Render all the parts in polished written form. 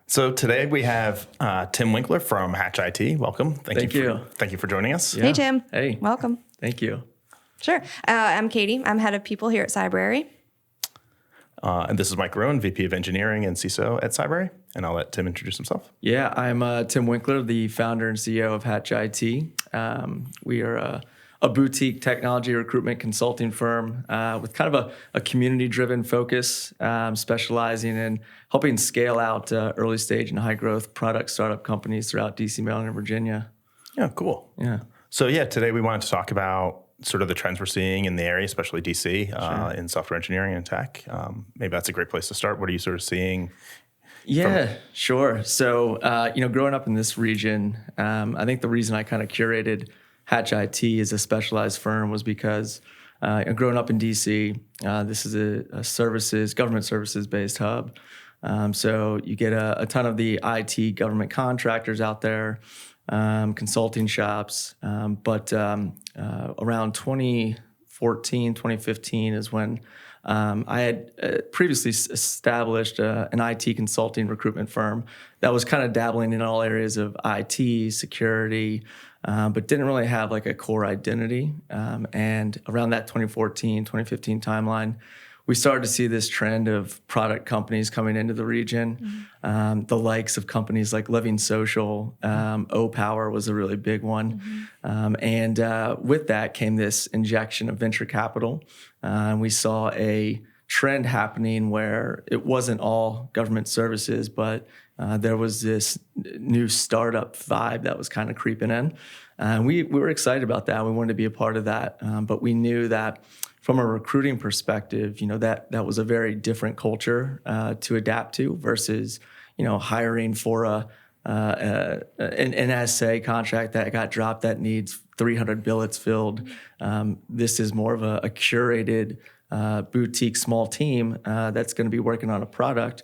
So today we have Tim Winkler from Hatch IT. Welcome. Thank you. Thank you for joining us. Yeah. Hey, Tim. Hey. Welcome. Thank you. Sure. I'm Katie. I'm head of people here at Cybrary. And this is Mike Gruen, VP of Engineering and CISO at Cybrary. And I'll let Tim introduce himself. Yeah, I'm Tim Winkler, the founder and CEO of Hatch IT. We are a boutique technology recruitment consulting firm with kind of a community-driven focus, specializing in helping scale out early stage and high-growth product startup companies throughout DC, Maryland, and Virginia. Yeah, cool. Yeah. So today we wanted to talk about sort of the trends we're seeing in the area, especially DC, in software engineering and tech. Maybe that's a great place to start. What are you sort of seeing? Yeah, sure. So, growing up in this region, I think the reason I kind of curated Hatch IT as a specialized firm was because growing up in DC, this is a government services-based hub. So you get a ton of the IT government contractors out there, consulting shops. But around 2014, 2015 is when I had previously established an IT consulting recruitment firm that was kind of dabbling in all areas of IT, security, but didn't really have like a core identity. And around that 2014, 2015 timeline, we started to see this trend of product companies coming into the region. The likes of companies like Living Social, O-Power was a really big one. And with that came this injection of venture capital. We saw a trend happening where it wasn't all government services, but there was this new startup vibe that was kind of creeping in. And we were excited about that. We wanted to be a part of that. But we knew that from a recruiting perspective, that was a very different culture to adapt to versus, hiring for an essay contract that got dropped that needs 300 billets filled. This is more of a curated boutique small team that's going to be working on a product.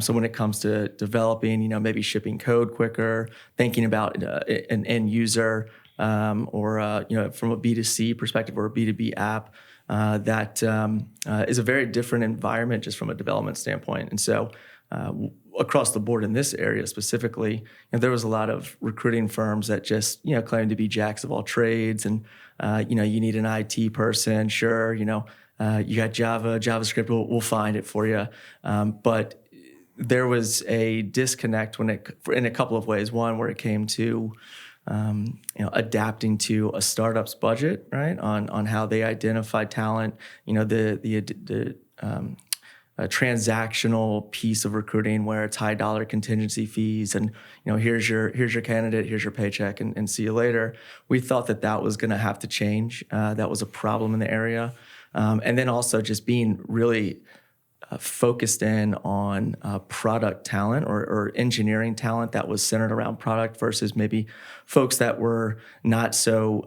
So when it comes to developing, maybe shipping code quicker, thinking about an end user, or from a B2C perspective or a B2B app, that is a very different environment just from a development standpoint. And so across the board in this area specifically, there was a lot of recruiting firms that just claimed to be jacks of all trades, and you need an IT person, sure, you got Java, JavaScript, we'll find it for you, but there was a disconnect in a couple of ways. One, where it came to adapting to a startup's budget, right? On how they identify talent, the transactional piece of recruiting where it's high dollar contingency fees and here's your candidate, here's your paycheck, and see you later. We thought that was going to have to change. That was a problem in the area, and then also just being really focused in on product talent or engineering talent that was centered around product versus maybe folks that were not so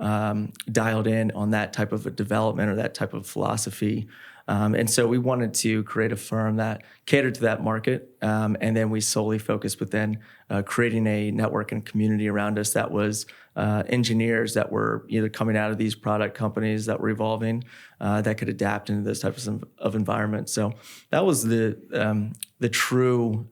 dialed in on that type of a development or that type of philosophy. And so we wanted to create a firm that catered to that market. And then we solely focused within creating a network and community around us that was engineers that were either coming out of these product companies that were evolving that could adapt into those types of environments. So that was the true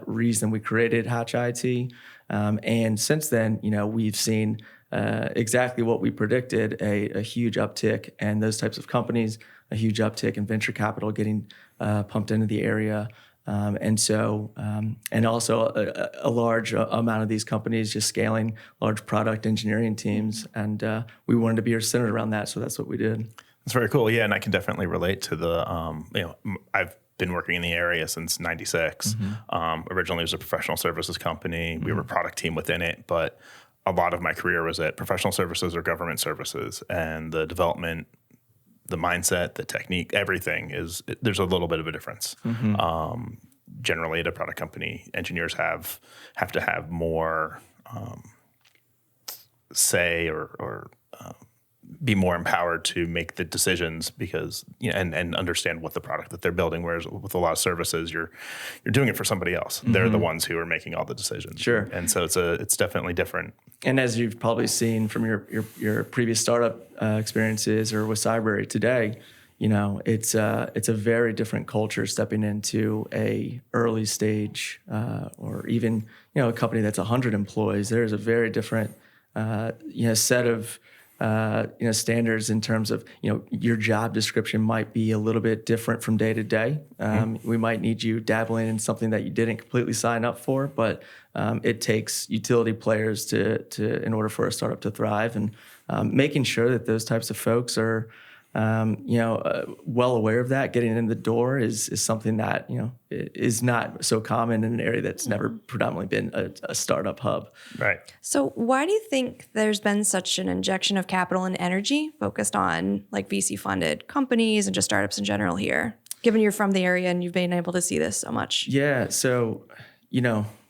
reason we created Hatch IT. And since then, we've seen exactly what we predicted, a huge uptick in those types of companies, a huge uptick in venture capital getting pumped into the area. And also a large amount of these companies just scaling large product engineering teams. And we wanted to be centered around that. So that's what we did. That's very cool. Yeah. And I can definitely relate to the, I've been working in the area since 96. Originally it was a professional services company. We were a product team within it, but a lot of my career was at professional services or government services, and the development, the mindset, the technique, everything there's a little bit of a difference. Generally at a product company, engineers have to have more say or be more empowered to make the decisions because and understand what the product that they're building. Whereas with a lot of services, you're doing it for somebody else. They're the ones who are making all the decisions. Sure. And so it's definitely different. And as you've probably seen from your previous startup experiences or with Cybrary today, it's a very different culture stepping into a early stage or even a company that's 100 employees. There's a very different set of standards in terms of your job description might be a little bit different from day to day. We might need you dabbling in something that you didn't completely sign up for, but it takes utility players to in order for a startup to thrive, and making sure that those types of folks are well aware of that. Getting in the door is something that is not so common in an area that's never predominantly been a startup hub. Right. So why do you think there's been such an injection of capital and energy focused on like VC funded companies and just startups in general here, given you're from the area and you've been able to see this so much? Yeah. So,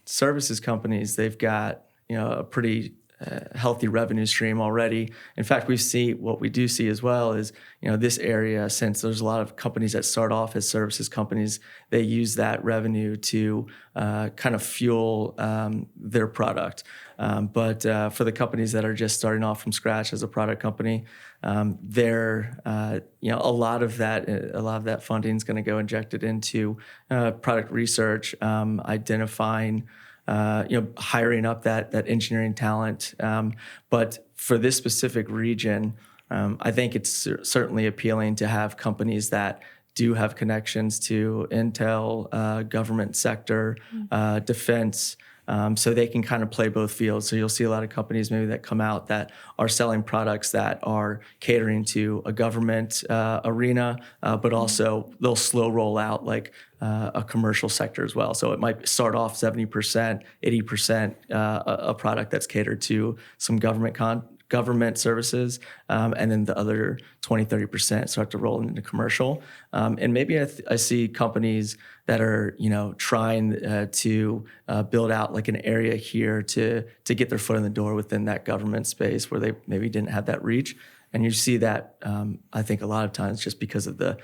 services companies, they've got, a pretty healthy revenue stream already. In fact, what we do see as well is, this area, since there's a lot of companies that start off as services companies, they use that revenue to kind of fuel their product. But for the companies that are just starting off from scratch as a product company, they're a lot of that funding is going to go injected into product research, identifying, hiring up that engineering talent. But for this specific region, I think it's certainly appealing to have companies that do have connections to Intel, government sector, defense, so they can kind of play both fields. So you'll see a lot of companies maybe that come out that are selling products that are catering to a government arena, but also they'll slow roll out like a commercial sector as well. So it might start off 70%, 80% a product that's catered to some government services, and then the other 20, 30% start to roll into commercial. And maybe I see companies that are, trying to build out like an area here to get their foot in the door within that government space where they maybe didn't have that reach. And you see that, I think a lot of times just because of the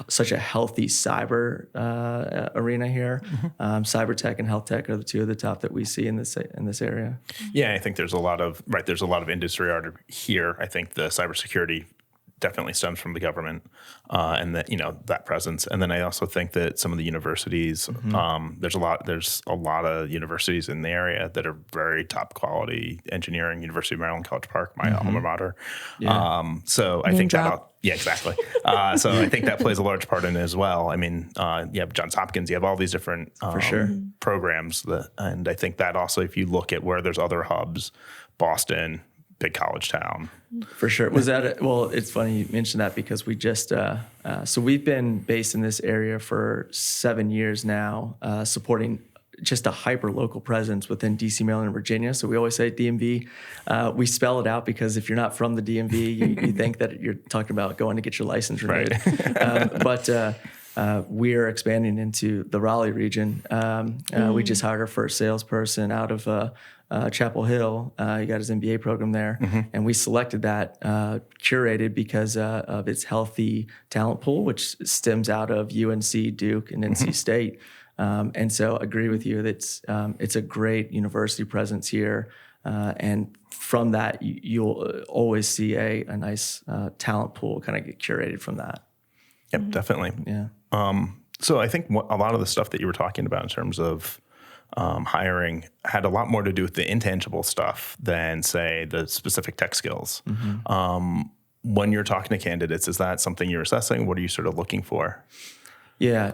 such a healthy cyber arena here. Cyber tech and health tech are the two of the top that we see in this area. Yeah, I think there's a lot of industry art here. I think the cybersecurity definitely stems from the government and that presence. And then I also think that some of the universities, there's a lot of universities in the area that are very top quality engineering. University of Maryland, College Park, my alma mater. Yeah. So I think yeah, exactly. So I think that plays a large part in it as well. I mean, you have Johns Hopkins, you have all these different For sure. programs and I think that also, if you look at where there's other hubs, Boston, big college town. For sure. Was that well, it's funny you mentioned that because we just, so we've been based in this area for 7 years now, supporting just a hyper local presence within DC, Maryland, and Virginia. So we always say DMV. We spell it out because if you're not from the DMV, you think that you're talking about going to get your license renewed. Right. But we're expanding into the Raleigh region. We just hired our first salesperson out of Chapel Hill. He got his MBA program there, and we selected that curated because of its healthy talent pool, which stems out of UNC, Duke, and NC State. And so I agree with you that it's a great university presence here. And from that, you'll always see a nice talent pool kind of get curated from that. Yep, definitely. Yeah. So I think a lot of the stuff that you were talking about in terms of hiring had a lot more to do with the intangible stuff than, say, the specific tech skills. When you're talking to candidates, is that something you're assessing? What are you sort of looking for? Yeah.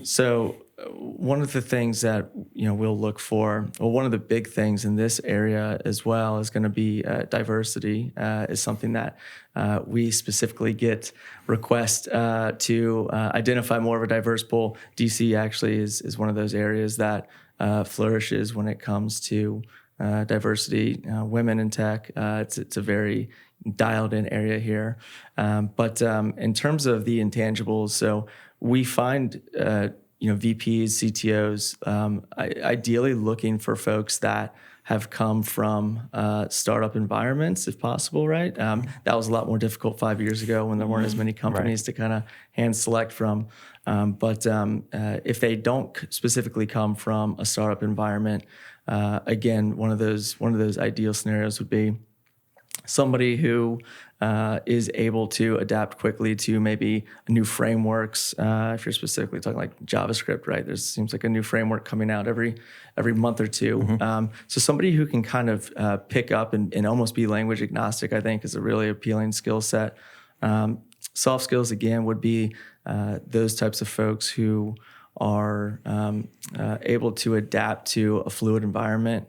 So one of the things that we'll look for, well, one of the big things in this area as well is going to be diversity. Is something that we specifically get requests to identify more of a diverse pool. DC actually is one of those areas that flourishes when it comes to diversity. Women in tech, it's a very dialed in area here. But in terms of the intangibles, so we find VPs, CTOs, ideally looking for folks that have come from startup environments, if possible, right? That was a lot more difficult 5 years ago when there weren't as many companies to kind of hand select from. But if they don't specifically come from a startup environment, again, one of those ideal scenarios would be somebody who is able to adapt quickly to maybe new frameworks. If you're specifically talking like JavaScript, right? There seems like a new framework coming out every month or two. So somebody who can kind of pick up and almost be language agnostic, I think, is a really appealing skill set. Soft skills, again, would be those types of folks who are able to adapt to a fluid environment.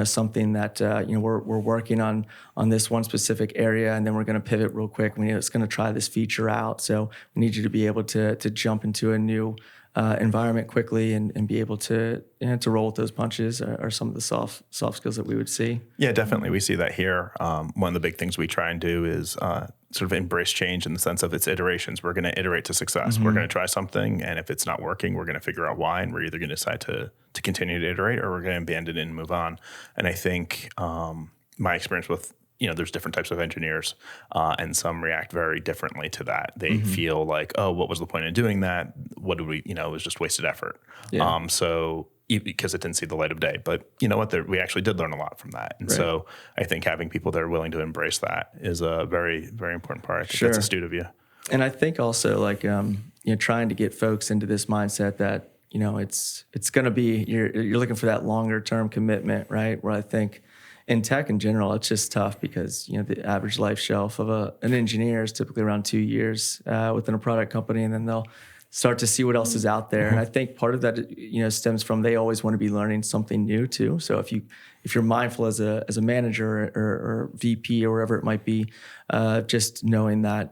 Something that we're working on this one specific area, and then we're going to pivot real quick. It's going to try this feature out, so we need you to be able to jump into a new environment quickly and be able to roll with those punches are some of the soft skills that we would see. Yeah, definitely. We see that here. One of the big things we try and do is sort of embrace change in the sense of its iterations. We're going to iterate to success. We're going to try something, and if it's not working, we're going to figure out why, and we're either going to decide to continue to iterate, or we're going to abandon it and move on. And I think my experience with there's different types of engineers, and some react very differently to that. They feel like, oh, what was the point of doing that? What did we, it was just wasted effort. Yeah. Because it didn't see the light of day. But you know what? We actually did learn a lot from that. And so I think having people that are willing to embrace that is a very, very important part. I think that's astute of you. And I think also like, trying to get folks into this mindset that, it's going to be, you're looking for that longer term commitment, right? Where I think in tech in general, it's just tough because, the average life shelf of an engineer is typically around 2 years within a product company, and then they'll start to see what else is out there. And I think part of that, stems from they always want to be learning something new too. So if you're mindful as a manager or VP or wherever it might be, just knowing that,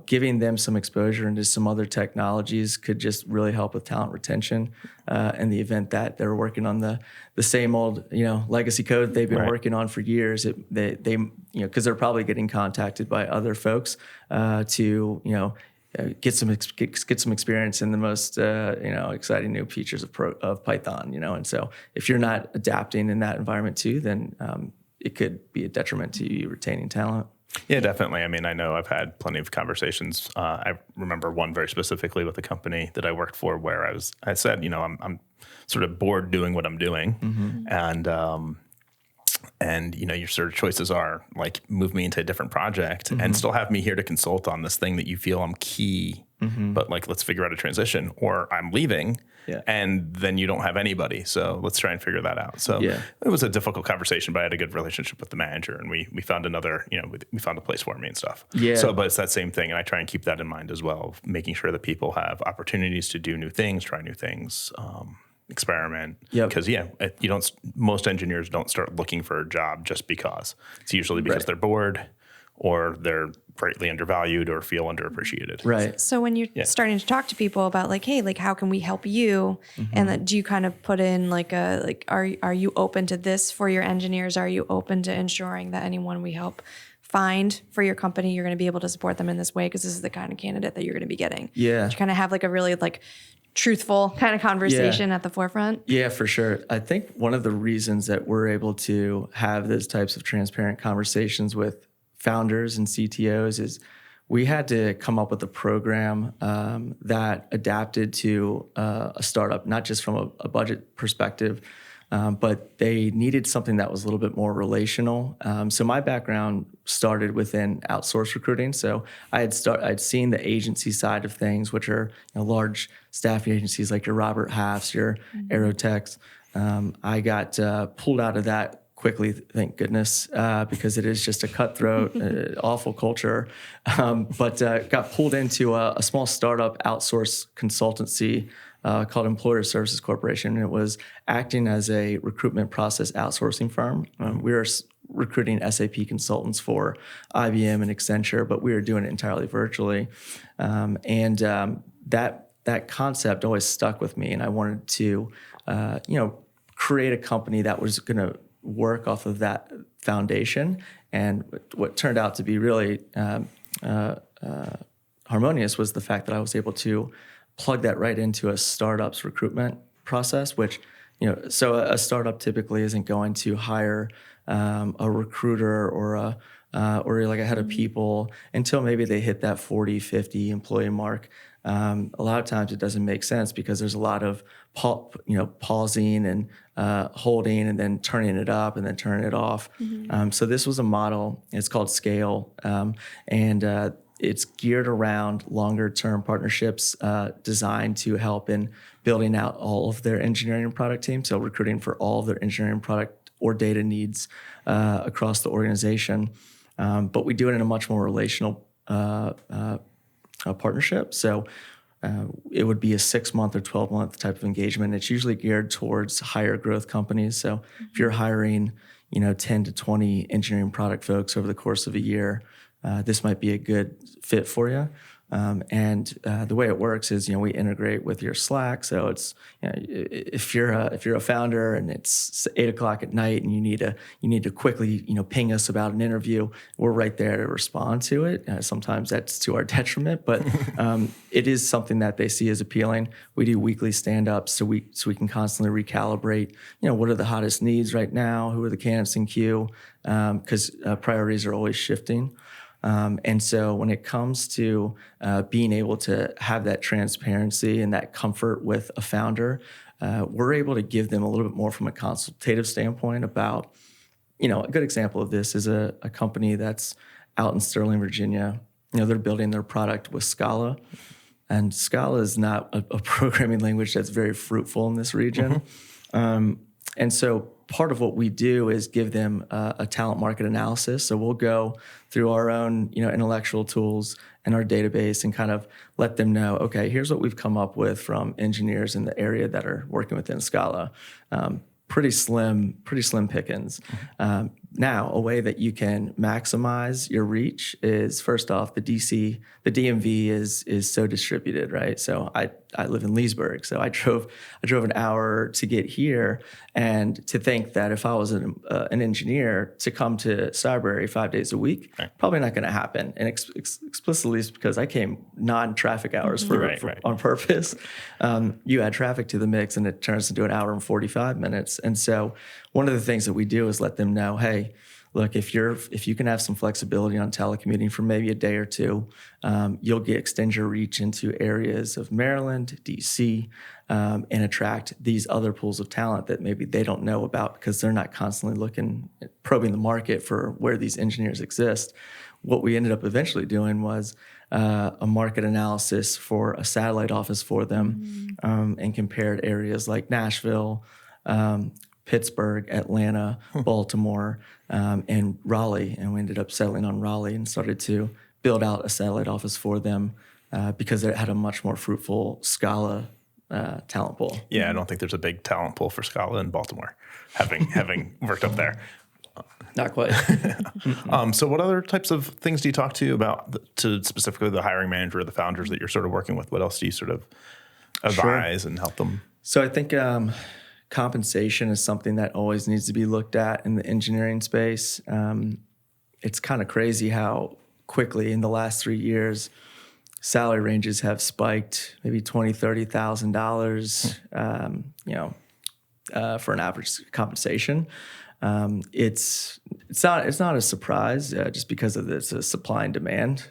giving them some exposure into some other technologies could just really help with talent retention. In the event that they're working on the same old, legacy code they've been working on for years, they because they're probably getting contacted by other folks to, get some experience in the most exciting new features of Python, and so if you're not adapting in that environment too, then it could be a detriment to you retaining talent. Yeah, definitely. I mean, I know I've had plenty of conversations. I remember one very specifically with a company that I worked for where I said, I'm sort of bored doing what I'm doing, and your sort of choices are like move me into a different project and still have me here to consult on this thing that you feel I'm key, but like let's figure out a transition, or I'm leaving and then you don't have anybody, so let's try and figure that out. So it was a difficult conversation, but I had a good relationship with the manager, and we found another, we found a place for me and stuff. So but it's that same thing, and I try and keep that in mind as well, making sure that people have opportunities to do new things, try new things, experiment. Because most engineers don't start looking for a job just because. It's usually because they're bored or they're greatly undervalued or feel underappreciated. Right. So when you're starting to talk to people about like, hey, like how can we help you? And that, do you kind of put in like are you open to this for your engineers? Are you open to ensuring that anyone we help find for your company, you're going to be able to support them in this way? Because this is the kind of candidate that you're going to be getting. Yeah. To kind of have like a really like truthful kind of conversation at the forefront. Yeah, for sure. I think one of the reasons that we're able to have those types of transparent conversations with founders and CTOs is we had to come up with a program that adapted to a startup, not just from a budget perspective, but they needed something that was a little bit more relational. So my background started within outsourced recruiting. So I'd seen the agency side of things, which are large staffing agencies like your Robert Half's, your Aerotex. I got pulled out of that quickly, thank goodness, because it is just a cutthroat, awful culture. But got pulled into a small startup outsource consultancy called Employer Services Corporation. And it was acting as a recruitment process outsourcing firm. We were recruiting SAP consultants for IBM and Accenture, but we were doing it entirely virtually. That concept always stuck with me, and I wanted to, create a company that was going to work off of that foundation. And what turned out to be really harmonious was the fact that I was able to plug that right into a startup's recruitment process, which, so a startup typically isn't going to hire a recruiter or or like a head of people until maybe they hit that 40, 50 employee mark. A lot of times it doesn't make sense because there's a lot of pausing and holding and then turning it up and then turning it off. So this was a model. It's called Scale, and it's geared around longer term partnerships designed to help in building out all of their engineering and product team. So recruiting for all of their engineering, product, or data needs across the organization. But we do it in a much more relational partnership. So it would be a 6-month or 12-month type of engagement. It's usually geared towards higher growth companies. So if you're hiring, 10 to 20 engineering product folks over the course of a year, this might be a good fit for you. And the way it works is, we integrate with your Slack. So it's, if you're a founder and it's 8:00 at night and you need to quickly, ping us about an interview, we're right there to respond to it. Sometimes that's to our detriment, but it is something that they see as appealing. We do weekly stand-ups so we can constantly recalibrate, what are the hottest needs right now? Who are the candidates in queue? Because priorities are always shifting. And so when it comes to being able to have that transparency and that comfort with a founder, we're able to give them a little bit more from a consultative standpoint about, a good example of this is a company that's out in Sterling, Virginia. They're building their product with Scala. And Scala is not a programming language that's very fruitful in this region. And so part of what we do is give them a talent market analysis. So we'll go through our own, intellectual tools and our database and kind of let them know, okay, here's what we've come up with from engineers in the area that are working within Scala. Pretty slim pickings. Now, a way that you can maximize your reach is, first off, the DMV is so distributed, right? So I live in Leesburg, so I drove an hour to get here, and to think that if I was an engineer to come to Cybrary 5 days a week, probably not going to happen. And explicitly is because I came non-traffic hours on purpose. You add traffic to the mix, and it turns into an hour and 45 minutes. And so one of the things that we do is let them know, hey, look, if you can have some flexibility on telecommuting for maybe a day or two, you'll extend your reach into areas of Maryland, DC, and attract these other pools of talent that maybe they don't know about because they're not constantly probing the market for where these engineers exist. What we ended up eventually doing was a market analysis for a satellite office for them, and compared areas like Nashville, Pittsburgh, Atlanta, Baltimore, and Raleigh. And we ended up settling on Raleigh and started to build out a satellite office for them because it had a much more fruitful Scala talent pool. Yeah, I don't think there's a big talent pool for Scala in Baltimore, having worked up there. Not quite. So what other types of things do you talk to about, to specifically the hiring manager or the founders that you're sort of working with? What else do you sort of advise and help them? So I think compensation is something that always needs to be looked at in the engineering space. It's kind of crazy how quickly in the last 3 years, salary ranges have spiked maybe $20,000, $30,000, for an average compensation. It's not a surprise just because of this supply and demand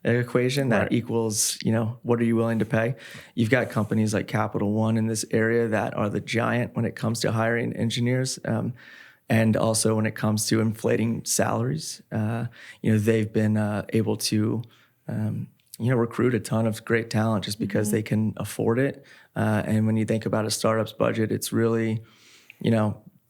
equation that equals, what are you willing to pay? You've got companies like Capital One in this area that are the giant when it comes to hiring engineers. And also when it comes to inflating salaries, they've been able to, recruit a ton of great talent just because they can afford it. And when you think about a startup's budget, it's really,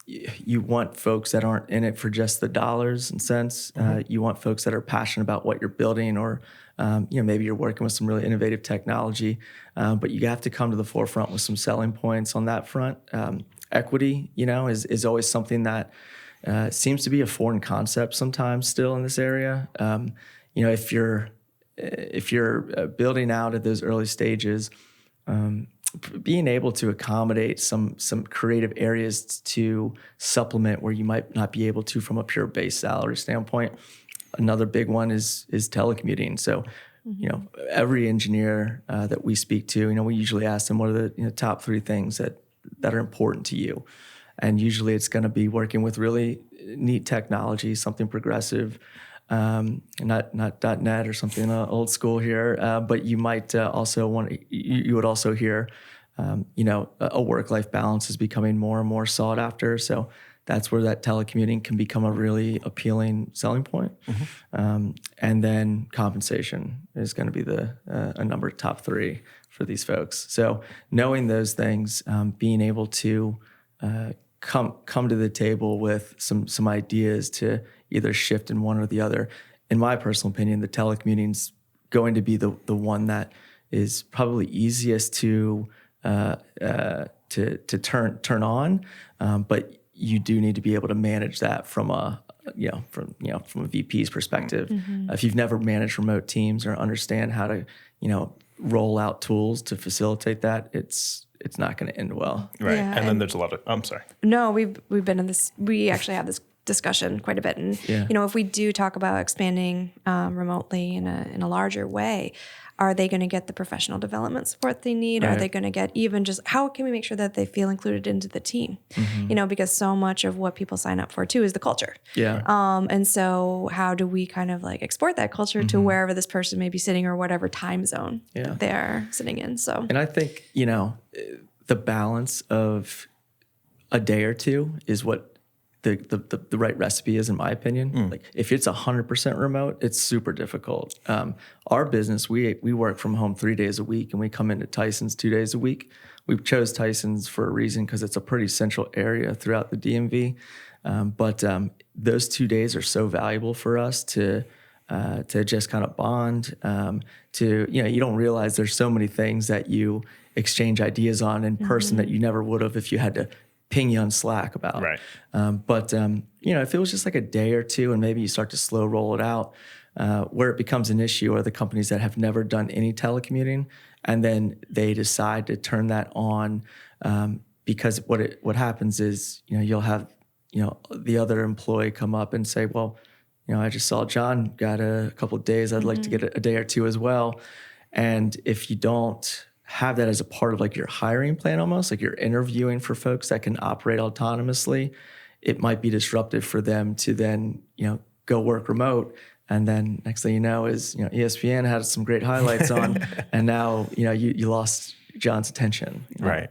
you want folks that aren't in it for just the dollars and cents. You want folks that are passionate about what you're building, or maybe you're working with some really innovative technology, but you have to come to the forefront with some selling points on that front. Equity, is always something that seems to be a foreign concept sometimes still in this area. If you're building out at those early stages, being able to accommodate some creative areas to supplement where you might not be able to from a pure base salary standpoint. Another big one is telecommuting. So, every engineer that we speak to, we usually ask them what are the top 3 things that are important to you. And usually it's going to be working with really neat technology, something progressive, not .NET or something old school here, but you might also you would also hear, a work-life balance is becoming more and more sought after. So that's where that telecommuting can become a really appealing selling point. And then compensation is going to be a number top 3 for these folks. So knowing those things, being able to come to the table with some ideas to either shift in one or the other. In my personal opinion, the telecommuting's going to be the one that is probably easiest to turn on, but you do need to be able to manage that from a VP's perspective. If you've never managed remote teams or understand how to roll out tools to facilitate that, it's not going to end well. Right. Yeah, and then there's a lot of, I'm sorry. No, we've been in this, we actually have this discussion quite a bit. And, if we do talk about expanding remotely in a larger way, are they going to get the professional development support they need? Right. Are they going to get even just, how can we make sure that they feel included into the team? Because so much of what people sign up for too is the culture. Yeah. And so how do we kind of like export that culture to wherever this person may be sitting or whatever time zone they're sitting in? So, and I think, the balance of a day or two is what the right recipe is, in my opinion. Like if it's 100% remote, it's super difficult. Our business, we work from home 3 days a week, and we come into Tyson's 2 days a week. We chose Tyson's for a reason because it's a pretty central area throughout the DMV. But those 2 days are so valuable for us to just kind of bond. You don't realize there's so many things that you exchange ideas on in person that you never would have if you had to ping you on Slack about. Right. But if it was just like a day or two and maybe you start to slow roll it out, where it becomes an issue are the companies that have never done any telecommuting, and then they decide to turn that on, because what happens is, you'll have, the other employee come up and say, well, I just saw John got a couple of days. I'd like to get a day or two as well. And if you don't have that as a part of like your hiring plan, almost like you're interviewing for folks that can operate autonomously, it might be disruptive for them to then, go work remote. And then next thing you know is, ESPN had some great highlights on, and now, you lost John's attention. Right.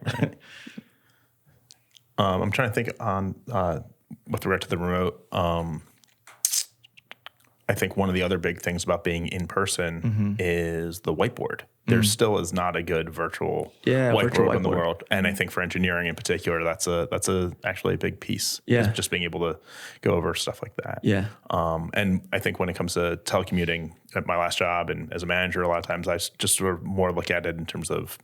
I'm trying to think on, with regard to the remote, I think one of the other big things about being in person is the whiteboard. There still is not a good virtual whiteboard in the world, and I think for engineering in particular, that's actually a big piece. Yeah, just being able to go over stuff like that. Yeah, and I think when it comes to telecommuting at my last job and as a manager, a lot of times I just sort of more look at it in terms of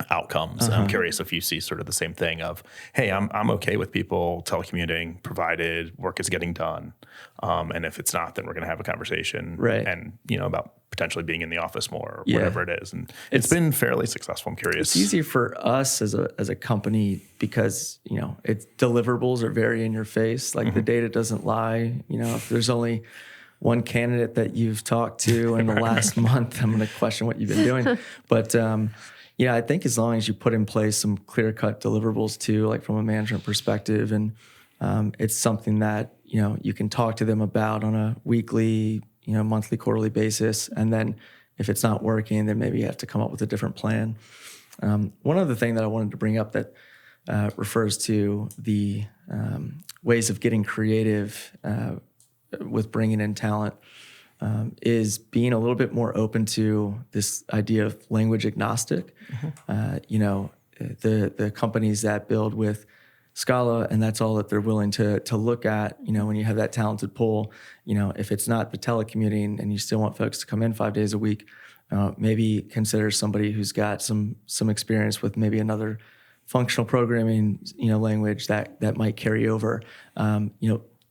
outcomes. I'm curious if you see sort of the same thing of, hey, I'm okay with people telecommuting provided work is getting done, and if it's not, then we're going to have a conversation, right? And about potentially being in the office more, or whatever it is. And it's been fairly successful. I'm curious. It's easy for us as a company because it's deliverables are very in your face. Like the data doesn't lie. If there's only one candidate that you've talked to in the last month, I'm going to question what you've been doing. But I think as long as you put in place some clear-cut deliverables too, like from a management perspective, and it's something that, you can talk to them about on a weekly, monthly, quarterly basis. And then if it's not working, then maybe you have to come up with a different plan. One other thing that I wanted to bring up that refers to the ways of getting creative with bringing in talent is being a little bit more open to this idea of language agnostic. The companies that build with Scala, and that's all that they're willing to look at, when you have that talented pool, if it's not the telecommuting and you still want folks to come in 5 days a week, maybe consider somebody who's got some experience with maybe another functional programming, language that might carry over.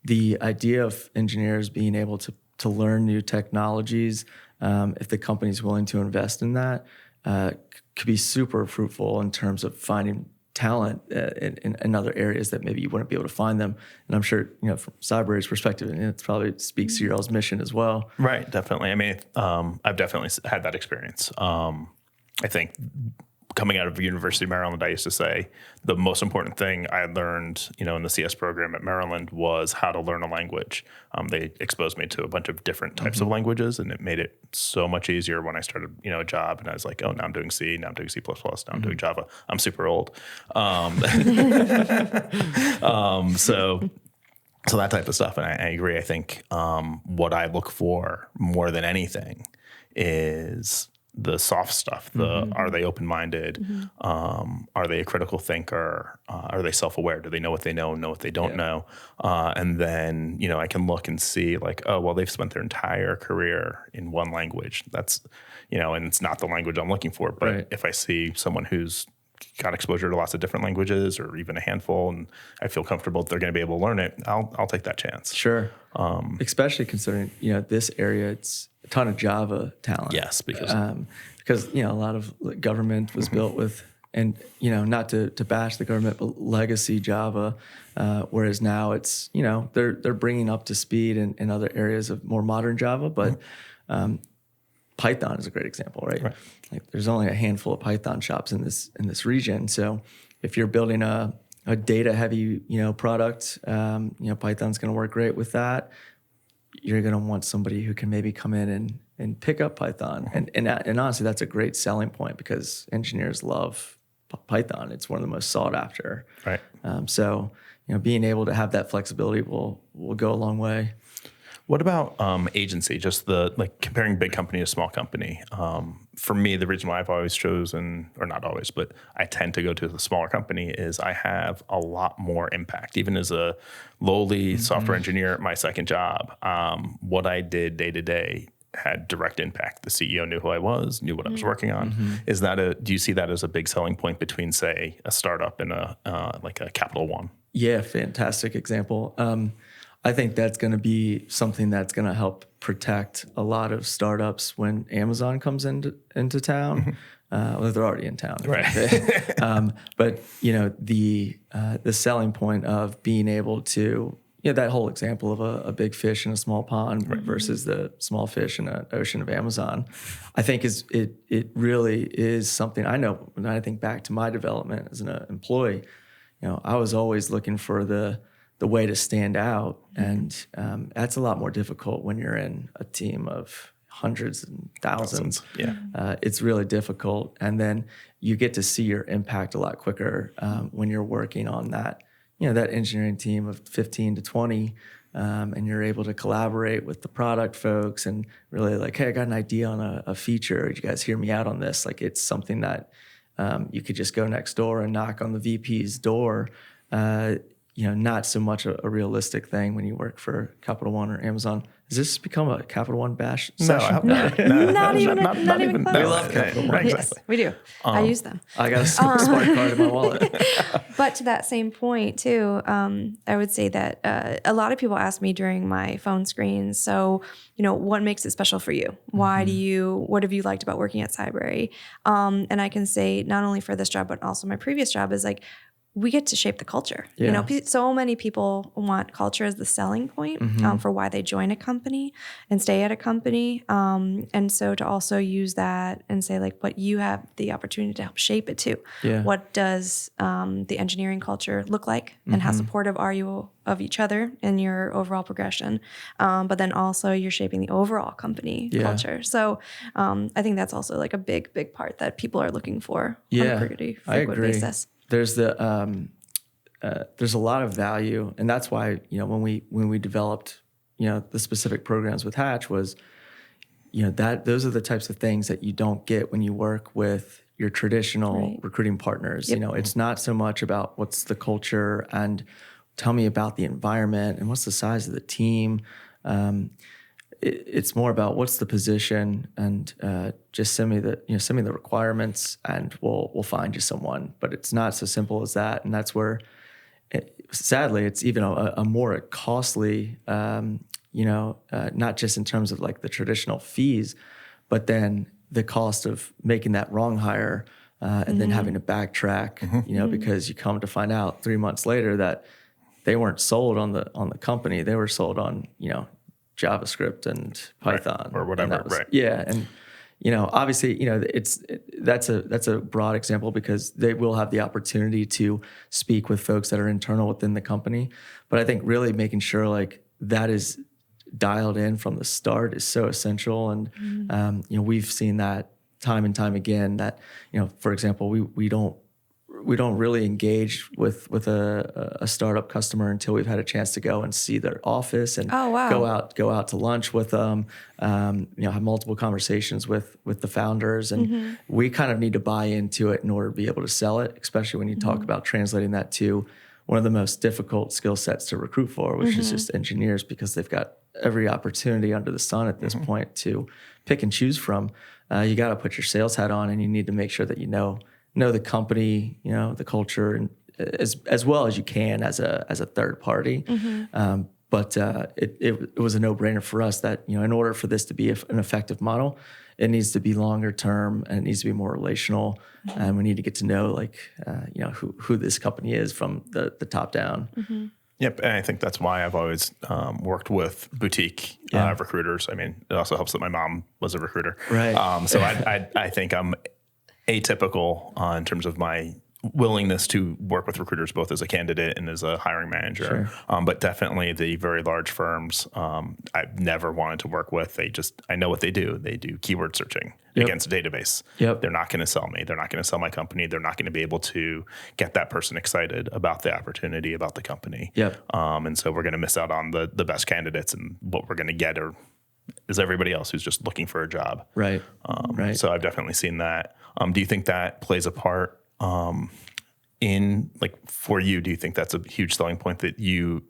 The idea of engineers being able to learn new technologies, if the company's willing to invest in that, could be super fruitful in terms of finding talent in other areas that maybe you wouldn't be able to find them. And I'm sure, from Cybrary's perspective, it probably speaks to your all's mission as well. Right, definitely. I mean, I've definitely had that experience. I think coming out of University of Maryland, I used to say the most important thing I learned, in the CS program at Maryland was how to learn a language. They exposed me to a bunch of different types of languages, and it made it so much easier when I started, a job. And I was like, oh, now I'm doing C, now I'm doing C++, now I'm doing Java. I'm super old. So that type of stuff. And I agree. I think what I look for more than anything is the soft stuff. Are they open-minded? Are they a critical thinker? Are they self-aware? Do they know what they know what they don't know? And then, I can look and see like, oh, well, they've spent their entire career in one language. That's, and it's not the language I'm looking for. But if I see someone who's got exposure to lots of different languages or even a handful, and I feel comfortable that they're going to be able to learn it, I'll take that chance. Sure. Especially considering, this area, it's a ton of Java talent. Yes, because a lot of government was built with, and, not to bash the government, but legacy Java, whereas now it's, they're bringing up to speed in other areas of more modern Java, but Python is a great example, right? Like there's only a handful of Python shops in this region. So if you're building a data heavy, product, Python's going to work great with that. You're going to want somebody who can maybe come in and pick up Python. And honestly, that's a great selling point because engineers love Python. It's one of the most sought after. Right. So, being able to have that flexibility will go a long way. What about agency? Just comparing big company to small company. For me, the reason why I've always chosen, or not always, but I tend to go to the smaller company is I have a lot more impact. Even as a lowly software engineer at my second job, what I did day to day had direct impact. The CEO knew who I was, knew what I was working on. Do you see that as a big selling point between, say, a startup and a Capital One? Yeah, fantastic example. I think that's going to be something that's going to help protect a lot of startups when Amazon comes into town. Well, they're already in town, right? But the selling point of being able to, that whole example of a big fish in a small pond versus the small fish in an ocean of Amazon, I think it really is something. I know when I think back to my development as an employee, I was always looking for the way to stand out. And that's a lot more difficult when you're in a team of hundreds and thousands. It's really difficult. And then you get to see your impact a lot quicker when you're working on that, that engineering team of 15 to 20, and you're able to collaborate with the product folks and really like, hey, I got an idea on a feature. Did you guys hear me out on this? Like it's something that you could just go next door and knock on the VP's door. Not so much a realistic thing when you work for Capital One or Amazon. Has this become a Capital One bash session? Not even close. We love Capital One. Right, yes, we do. I use them. I got a smart card in my wallet. But to that same point too, I would say that a lot of people ask me during my phone screens, so, what makes it special for you? Why what have you liked about working at Cybrary? And I can say not only for this job, but also my previous job is like, we get to shape the culture. So many people want culture as the selling point for why they join a company and stay at a company. And so to also use that and say like, but you have the opportunity to help shape it too. What does the engineering culture look like and how supportive are you of each other in your overall progression? But then also you're shaping the overall company culture. So I think that's also like a big, big part that people are looking for on a pretty frequent basis. There's there's a lot of value, and that's why when we developed the specific programs with Hatch was that those are the types of things that you don't get when you work with your traditional recruiting partners. It's not so much about what's the culture and tell me about the environment and what's the size of the team. It's more about what's the position and just send me the requirements and we'll find you someone. But it's not so simple as that, and that's where, sadly, it's even a more costly. Not just in terms of like the traditional fees, but then the cost of making that wrong hire and then having to backtrack. Because you come to find out 3 months later that they weren't sold on the company; they were sold on JavaScript and Python or whatever, Yeah, and obviously, that's a broad example because they will have the opportunity to speak with folks that are internal within the company. But I think really making sure like that is dialed in from the start is so essential. And, we've seen that time and time again that, for example, we don't really engage with a startup customer until we've had a chance to go and see their office and go out to lunch with them, have multiple conversations with the founders. And we kind of need to buy into it in order to be able to sell it, especially when you talk about translating that to one of the most difficult skill sets to recruit for, which is just engineers, because they've got every opportunity under the sun at this point to pick and choose from. You got to put your sales hat on, and you need to make sure that you know the company, the culture, and as well as you can as a third party. But it was a no-brainer for us that in order for this to be an effective model, it needs to be longer term and it needs to be more relational. And we need to get to know who this company is from the top down. Yep, and I think that's why I've always worked with boutique recruiters. I mean, it also helps that my mom was a recruiter. Right. So I think I'm atypical in terms of my willingness to work with recruiters, both as a candidate and as a hiring manager. Sure. But definitely the very large firms, I've never wanted to work with. I know what they do. They do keyword searching against a database. Yep. They're not going to sell me. They're not going to sell my company. They're not going to be able to get that person excited about the opportunity, about the company. Yep. And so we're going to miss out on the best candidates, and what we're going to get is everybody else who's just looking for a job. Right. Right. So I've definitely seen that. Do you think that plays a part in, like, for you? Do you think that's a huge selling point that you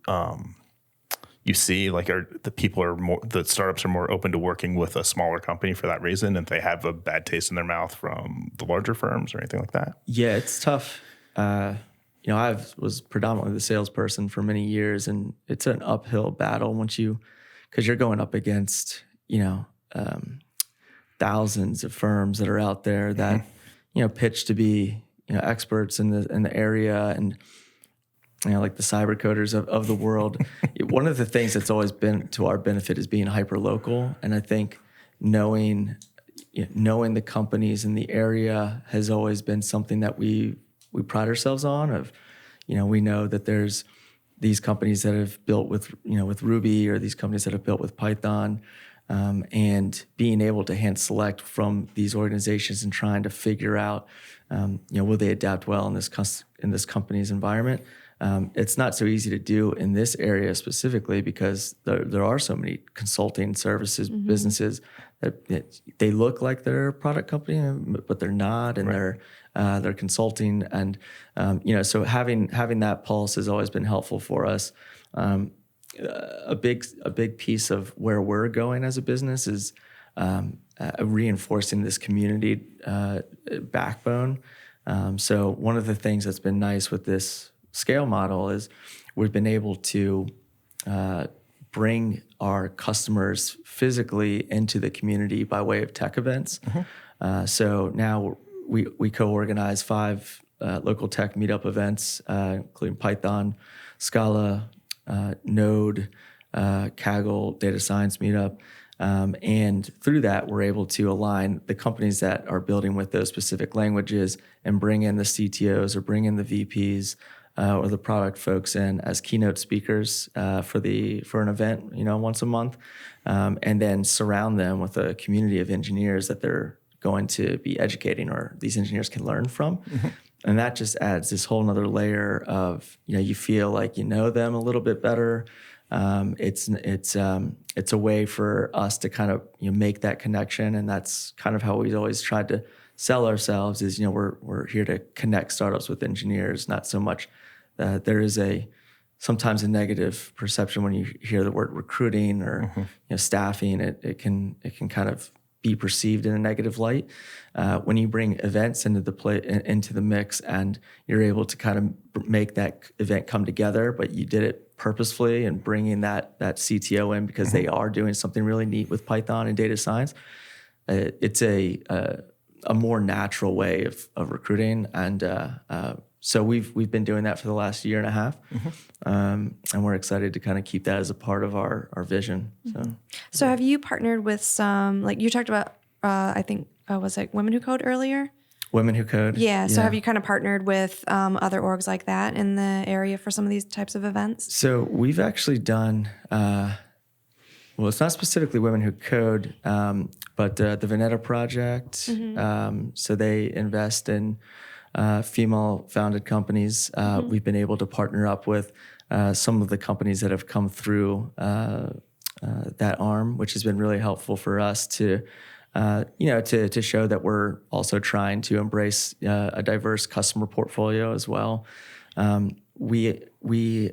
see, like, the startups are more open to working with a smaller company for that reason, and they have a bad taste in their mouth from the larger firms or anything like that? Yeah, it's tough. I was predominantly the salesperson for many years, and it's an uphill battle because you're going up against, thousands of firms that are out there that, pitch to be, experts in the area, and, like the cyber coders of the world. One of the things that's always been to our benefit is being hyper local. And I think knowing the companies in the area has always been something that we pride ourselves on. We know that there's these companies that have built with Ruby, or these companies that have built with Python, and being able to hand select from these organizations and trying to figure out, will they adapt well in this company's environment? It's not so easy to do in this area specifically because there are so many consulting services, businesses that they look like they're a product company, but they're not, and they're consulting, and so having that pulse has always been helpful for us. A big piece of where we're going as a business is reinforcing this community backbone. So one of the things that's been nice with this scale model is we've been able to bring our customers physically into the community by way of tech events. So now we co-organize 5 local tech meetup events, including Python, Scala, Node, Kaggle, data science meetup. And through that, we're able to align the companies that are building with those specific languages and bring in the CTOs or bring in the VPs or the product folks in as keynote speakers for an event, once a month, and then surround them with a community of engineers that they're going to be educating or these engineers can learn from. And that just adds this whole nother layer of, you feel like you know them a little bit better. It's a way for us to kind of make that connection, and that's kind of how we've always tried to sell ourselves. Is we're here to connect startups with engineers, not so much. There is sometimes a negative perception when you hear the word recruiting or staffing. It can kind of be perceived in a negative light. When you bring events into the mix, and you're able to kind of make that event come together, but you did it purposefully and bringing that CTO in because they are doing something really neat with Python and data science. It's a more natural way of recruiting, and so we've been doing that for the last year and a half, and we're excited to kind of keep that as a part of our vision. So have you partnered with some, like you talked about I think, was it Women Who Code earlier? Women Who Code. Yeah. So have you kind of partnered with other orgs like that in the area for some of these types of events? So we've actually done, well, it's not specifically Women Who Code, but the Veneta Project. So they invest in female-founded companies. We've been able to partner up with some of the companies that have come through that arm, which has been really helpful for us to to show that we're also trying to embrace a diverse customer portfolio as well. We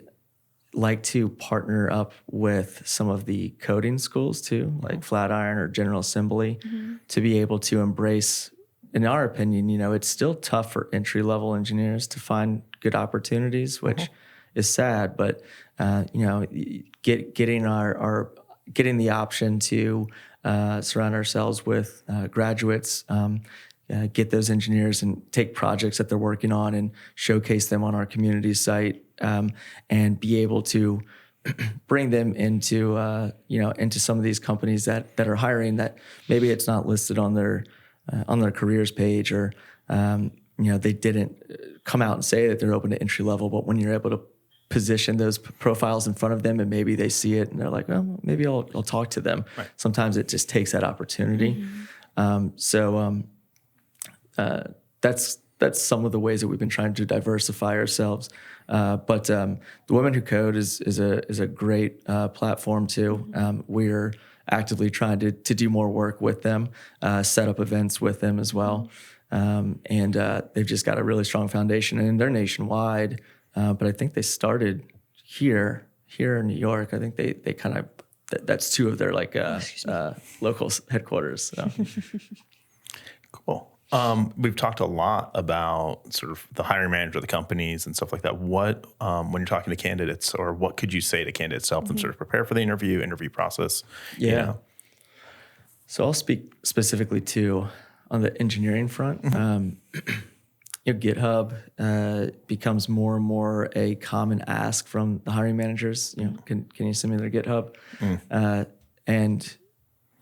like to partner up with some of the coding schools too, like Flatiron or General Assembly, to be able to embrace. In our opinion, it's still tough for entry-level engineers to find good opportunities, which is sad. But getting the option to surround ourselves with graduates, get those engineers and take projects that they're working on and showcase them on our community site, and be able to bring them into into some of these companies that are hiring that maybe it's not listed on their careers page, or they didn't come out and say that they're open to entry level. But when you're able to position those profiles in front of them and maybe they see it and they're like, well, maybe I'll talk to them. Right. Sometimes it just takes that opportunity. That's some of the ways that we've been trying to diversify ourselves. But the Women Who Code is a great platform too. We're actively trying to do more work with them, set up events with them as well. And they've just got a really strong foundation, and they're nationwide. But I think they started here in New York. I think they kind of, that's two of their local headquarters. So. Cool. We've talked a lot about sort of the hiring manager of the companies and stuff like that. What, when you're talking to candidates, or what could you say to candidates to help them sort of prepare for the interview process? Yeah. So I'll speak specifically on the engineering front. GitHub becomes more and more a common ask from the hiring managers. Can you send me their GitHub? And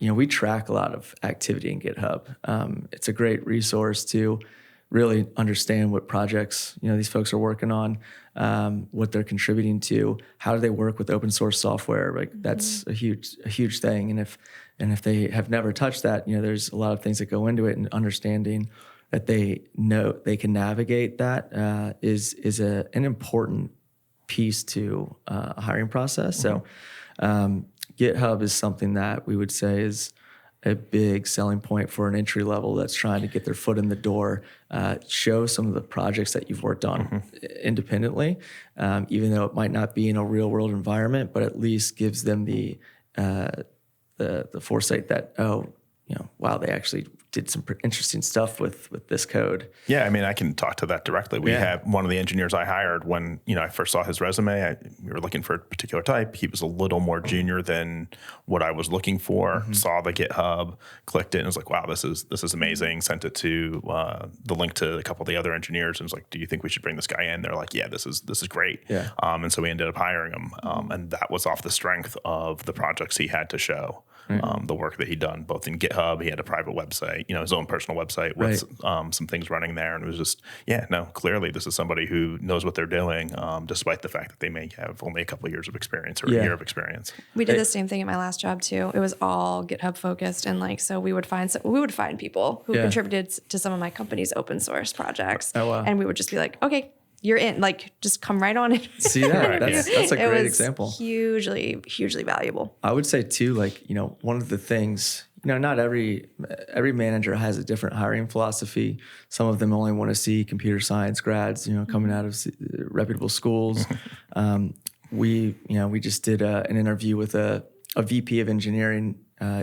we track a lot of activity in GitHub. It's a great resource to really understand what projects these folks are working on, what they're contributing to, how do they work with open source software. Like that's a huge thing. And if they have never touched that, there's a lot of things that go into it, and understanding that they know they can navigate that is an important piece to a hiring process. So GitHub is something that we would say is a big selling point for an entry level that's trying to get their foot in the door, show some of the projects that you've worked on independently, even though it might not be in a real world environment, but at least gives them the foresight that, wow, they actually did some interesting stuff with this code. Yeah, I mean, I can talk to that directly. We have one of the engineers I hired when I first saw his resume. We were looking for a particular type. He was a little more junior than what I was looking for. Saw the GitHub, clicked it, and was like, "Wow, this is amazing." Sent it to the link to a couple of the other engineers, and was like, "Do you think we should bring this guy in?" They're like, "Yeah, this is great." Yeah. And so we ended up hiring him, and that was off the strength of the projects he had to show. The work that he'd done, both in GitHub, he had a private website, his own personal website with some things running there. And it was just, clearly this is somebody who knows what they're doing, despite the fact that they may have only a couple of years of experience or a year of experience. We did the same thing at my last job too. It was all GitHub focused. And so we would find people who contributed to some of my company's open source projects. Oh, wow. And we would just be like, okay, you're in, just come right on in. See that? That's a great example. Hugely, hugely valuable. I would say too, one of the things, not every manager has a different hiring philosophy. Some of them only want to see computer science grads, coming out of reputable schools. We just did an interview with a VP of engineering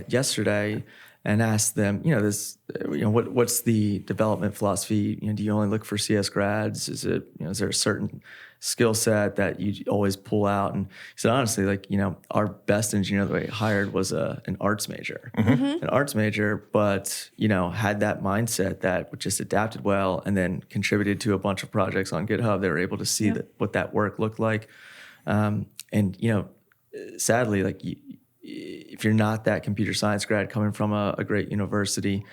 yesterday, and asked them, what's the development philosophy? Do you only look for CS grads? Is it, is there a certain skill set that you always pull out? And he said, honestly, our best engineer that we hired was an arts major, but, had that mindset that just adapted well and then contributed to a bunch of projects on GitHub. They were able to see what that work looked like. And, sadly, if you're not that computer science grad coming from a great university,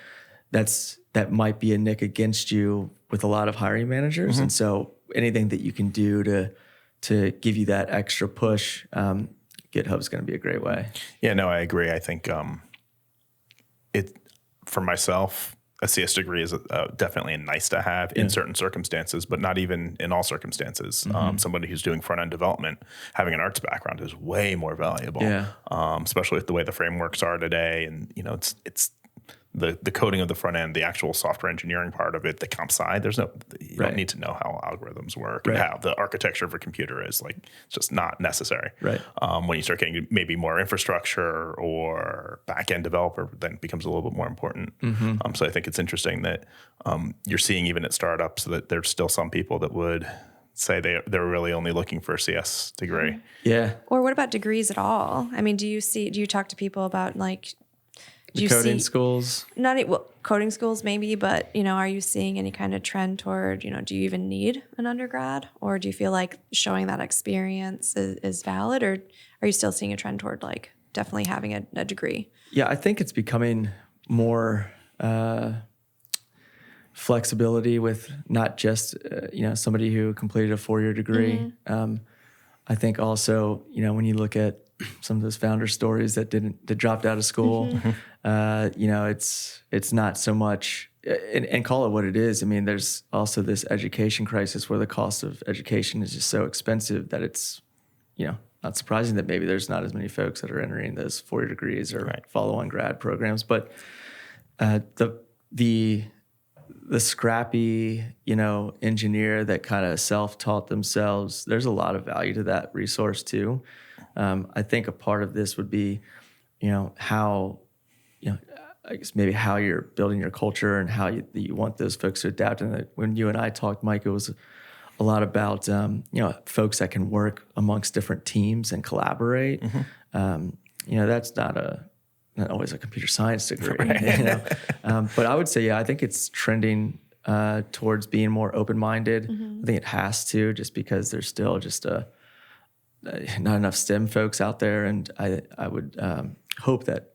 that might be a nick against you with a lot of hiring managers. And so anything that you can do to give you that extra push, GitHub's going to be a great way. Yeah, no, I agree. I think for myself, a CS degree is definitely a nice to have in certain circumstances, but not even in all circumstances. Somebody who's doing front end development, having an arts background is way more valuable, especially with the way the frameworks are today. And it's the coding of the front end, the actual software engineering part of it, the comp side. You don't need to know how algorithms work and how the architecture of a computer is. Like, it's just not necessary. Right. When you start getting maybe more infrastructure or back end developer, then it becomes a little bit more important. So I think it's interesting that you're seeing even at startups that there's still some people that would say they're really only looking for a CS degree. Yeah. Or what about degrees at all? I mean, do you talk to people about like, The coding schools? Coding schools maybe, but, are you seeing any kind of trend toward, do you even need an undergrad? Or do you feel like showing that experience is valid? Or are you still seeing a trend toward like definitely having a degree? Yeah, I think it's becoming more flexibility with not just, somebody who completed a 4-year degree. I think also, when you look at some of those founder stories that dropped out of school, it's not so much, and call it what it is. I mean, there's also this education crisis where the cost of education is just so expensive that it's, not surprising that maybe there's not as many folks that are entering those 4-year degrees or follow-on grad programs. But the scrappy, engineer that kind of self-taught themselves, there's a lot of value to that resource too. I think a part of this would be, how, I guess maybe how you're building your culture and how you want those folks to adapt. And when you and I talked, Mike, it was a lot about, folks that can work amongst different teams and collaborate. That's not always a computer science degree, but I would say, I think it's trending towards being more open-minded. I think it has to, just because there's still just not enough STEM folks out there. And I would hope that,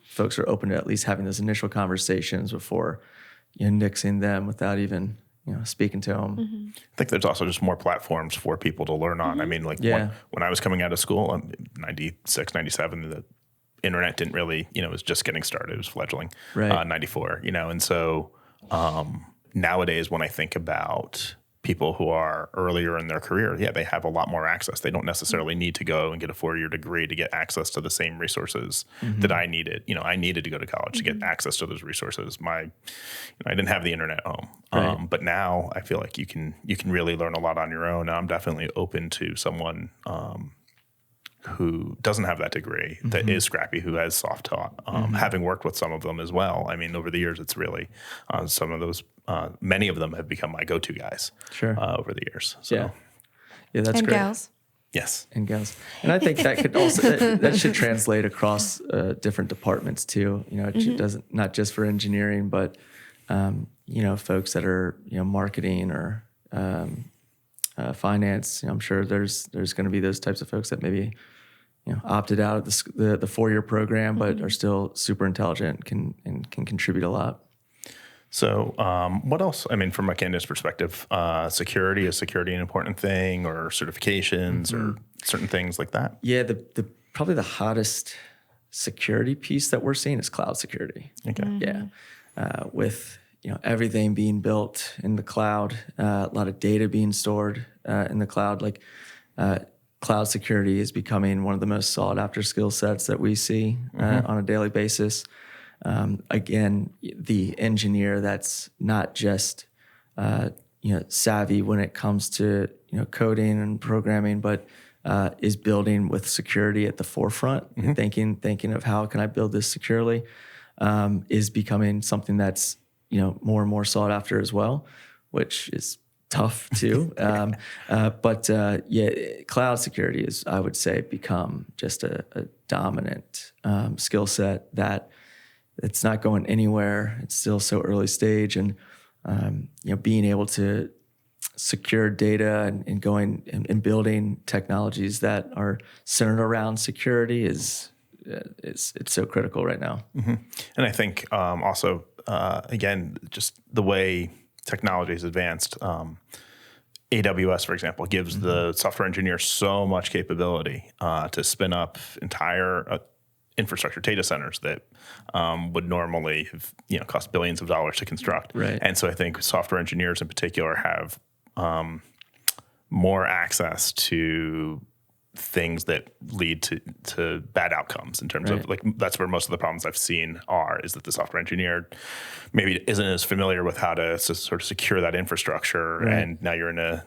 folks are open to at least having those initial conversations before, nixing them without even, speaking to them. I think there's also just more platforms for people to learn on. I mean, like when I was coming out of school, 96, 97, the internet didn't really, it was just getting started. It was fledgling, 94, and so nowadays when I think about people who are earlier in their career, they have a lot more access. They don't necessarily need to go and get a 4-year degree to get access to the same resources that I needed. I needed to go to college to get access to those resources. I didn't have the internet at home, but now I feel like you can really learn a lot on your own. And I'm definitely open to someone who doesn't have that degree, that is scrappy, who has soft taught, having worked with some of them as well. I mean, over the years, it's really some of those, many of them have become my go-to guys over the years. So. Yeah, that's and great. Gals. Yes. And gals. And I think that could also, that should translate across different departments too. It doesn't, not just for engineering, but, folks that are, marketing or finance. I'm sure there's going to be those types of folks that maybe, opted out of the 4-year program, but are still super intelligent and can contribute a lot. So what else? I mean, from a candidate's perspective, security, is security an important thing, or certifications or certain things like that? Yeah, the probably the hottest security piece that we're seeing is cloud security. Okay. Yeah. With everything being built in the cloud, a lot of data being stored in the cloud, cloud security is becoming one of the most sought after skill sets that we see on a daily basis. Again, the engineer that's not just savvy when it comes to coding and programming, but is building with security at the forefront, and thinking of how can I build this securely, is becoming something that's more and more sought after as well, which is tough too. But cloud security is, I would say, become just a dominant skill set that it's not going anywhere. It's still so early stage, and being able to secure data and going and building technologies that are centered around security is it's so critical right now. Mm-hmm. And I think also, again, just the way technology has advanced, AWS, for example, gives the software engineer so much capability to spin up entire infrastructure data centers that would normally have, cost billions of dollars to construct. Right. And so I think software engineers in particular have more access to things that lead to bad outcomes in terms of, like, that's where most of the problems I've seen is that the software engineer maybe isn't as familiar with how to sort of secure that infrastructure. Right. And now you're in a,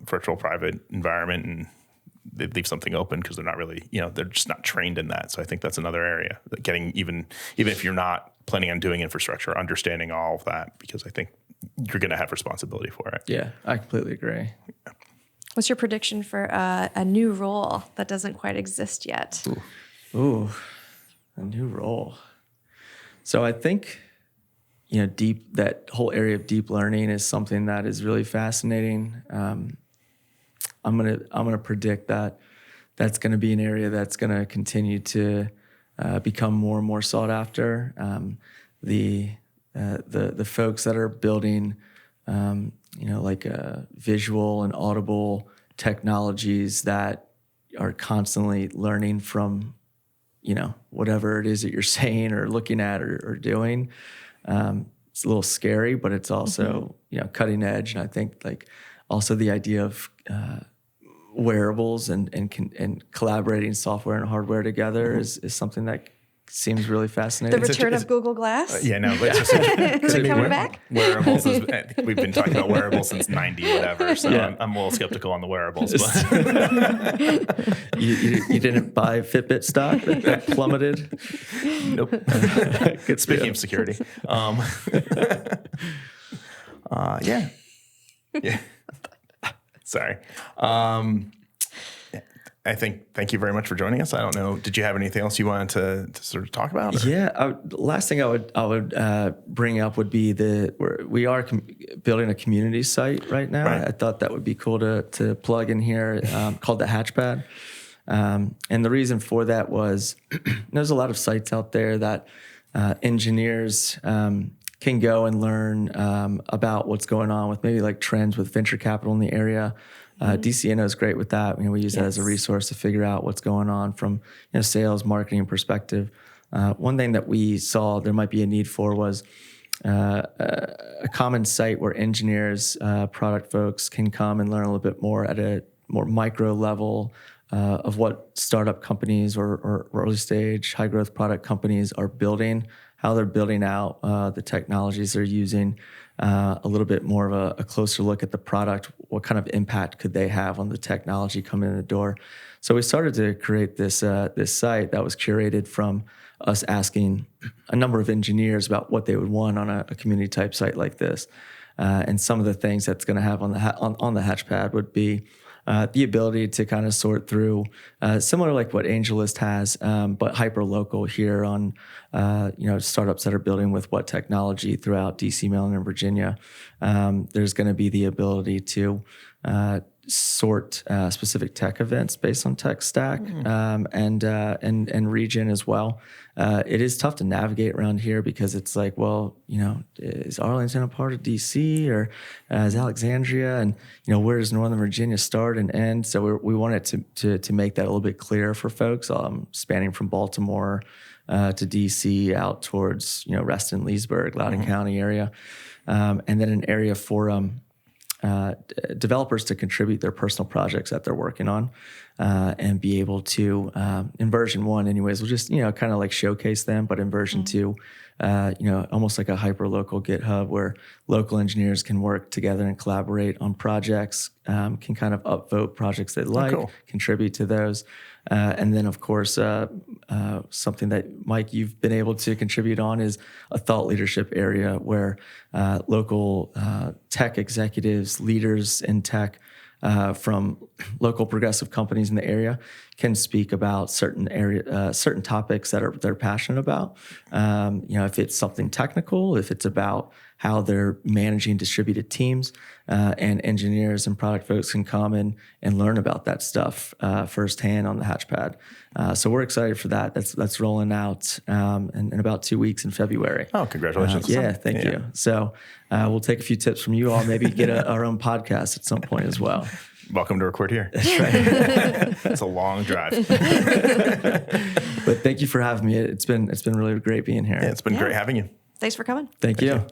virtual private environment and they leave something open because they're not really, they're just not trained in that. So I think that's another area that getting, even if you're not planning on doing infrastructure, understanding all of that, because I think you're going to have responsibility for it. Yeah, I completely agree. What's your prediction for a new role that doesn't quite exist yet? Ooh, a new role. So I think, that whole area of deep learning is something that is really fascinating. I'm gonna predict that that's going to be an area that's going to continue to become more and more sought after. The folks that are building, visual and audible technologies that are constantly learning from, whatever it is that you're saying or looking at or doing. It's a little scary, but it's also, cutting edge. And I think also the idea of wearables and collaborating software and hardware together is something that seems really fascinating. The return of Google Glass? Yeah, no, but it's Is it coming back? Wearables we've been talking about wearables since 90 whatever, so I'm a little skeptical on the wearables. But you didn't buy Fitbit stock that plummeted? Nope. Speaking of security. Yeah. Sorry. Thank you very much for joining us. I don't know, did you have anything else you wanted to sort of talk about? Or? Yeah, last thing I would bring up would be we are building a community site right now. Right. I thought that would be cool to plug in here, called the Hatchpad. And the reason for that was there's a lot of sites out there that engineers can go and learn about what's going on with maybe like trends with venture capital in the area. DCNO is great with that. We use that as a resource to figure out what's going on from sales, marketing perspective. One thing that we saw there might be a need for was a common site where engineers, product folks can come and learn a little bit more at a more micro level of what startup companies or early stage, high growth product companies are building, how they're building out the technologies they're using, a little bit more of a closer look at the product. What kind of impact could they have on the technology coming in the door? So we started to create this site that was curated from us asking a number of engineers about what they would want on a community type site like this. And some of the things that's going to have on the Hatchpad would be the ability to kind of sort through, similar like what AngelList has, but hyper local here on, startups that are building with what technology throughout DC, Maryland, and Virginia. There's going to be the ability to sort specific tech events based on tech stack and region as well. It is tough to navigate around here because it's like, well, is Arlington a part of DC or is Alexandria, and where does Northern Virginia start and end? So we wanted to make that a little bit clearer for folks, spanning from Baltimore to DC out towards Reston, Leesburg, Loudoun County area, and then an area for developers to contribute their personal projects that they're working on, and be able to, in version 1 anyways, we'll just, kind of like showcase them, but in version 2, almost like a hyper local GitHub where local engineers can work together and collaborate on projects, can kind of upvote projects they like, contribute to those. And then, of course, something that, Mike, you've been able to contribute on is a thought leadership area where local tech executives, leaders in tech from local progressive companies in the area can speak about certain topics that they're passionate about. If it's something technical, if it's about how they're managing distributed teams, and engineers and product folks can come in and learn about that stuff firsthand on the Hatchpad. So we're excited for that. That's rolling out in about 2 weeks in February. Oh, congratulations. Yeah, thank you. So we'll take a few tips from you all, maybe get our own podcast at some point as well. Welcome to record here. That's right. It's a long drive. But thank you for having me. It's been really great being here. Yeah, it's been great having you. Thanks for coming. Thank you.